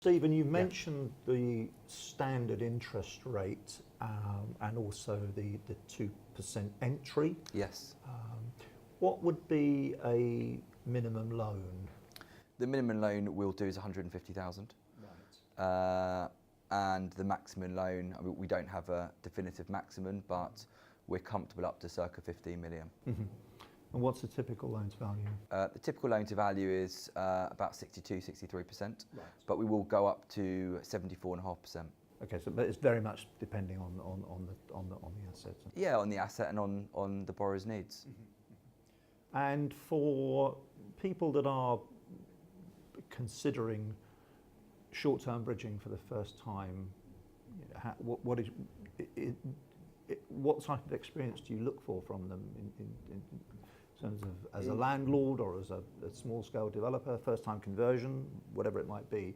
Stephen, you mentioned the standard interest rate and also the 2% entry. Yes. What would be a minimum loan? The minimum loan we'll do is 150,000. Right. And the maximum loan, I mean, we don't have a definitive maximum, but we're comfortable up to circa 15 million. Mm-hmm. And what's the typical loan to value? The typical loan to value is about 62-63%, Right. but we will go up to 74.5%. Okay, so but it's very much depending on the assets. Yeah, on the asset and on the borrower's needs. Mm-hmm. And for people that are considering short-term bridging for the first time, what type of experience do you look for from them in terms of as a landlord or as a small-scale developer, first-time conversion, whatever it might be,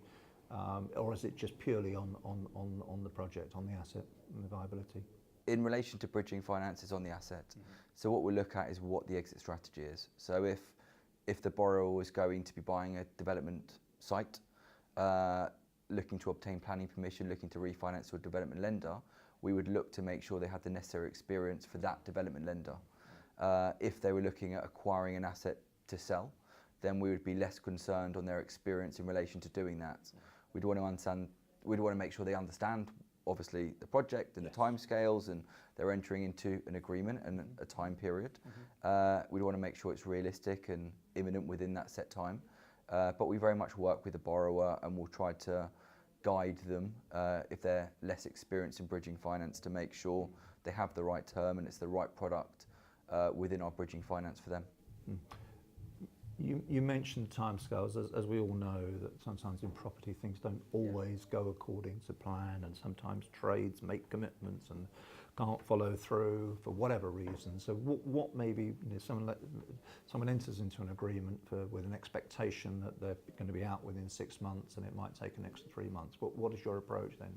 or is it just purely on the project, on the asset and the viability? In relation to bridging finances on the asset, so what we'll look at is what the exit strategy is. So if the borrower is going to be buying a development site, looking to obtain planning permission, looking to refinance to a development lender, we would look to make sure they had the necessary experience for that development lender. If they were looking at acquiring an asset to sell, then we would be less concerned on their experience in relation to doing that. We'd want to make sure they understand, obviously, the project and the timescales, and they're entering into an agreement and a time period. We'd want to make sure it's realistic and imminent within that set time. But we very much work with the borrower, and we'll try to guide them if they're less experienced in bridging finance to make sure they have the right term and it's the right product within our bridging finance for them. You mentioned timescales, as we all know, that sometimes in property things don't always go according to plan, and sometimes trades make commitments and can't follow through for whatever reason. So what maybe someone enters into an agreement with an expectation that they're going to be out within 6 months and it might take an extra 3 months. What is your approach then?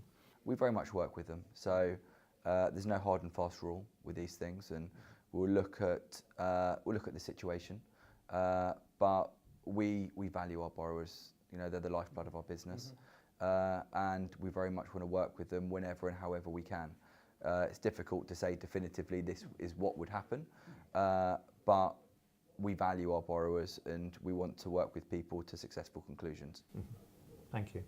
We very much work with them. So there's no hard and fast rule with these things, and we'll look at the situation. But we value our borrowers. You know, they're the lifeblood of our business, and we very much want to work with them whenever and however we can. It's difficult to say definitively this is what would happen, but we value our borrowers and we want to work with people to successful conclusions. Thank you.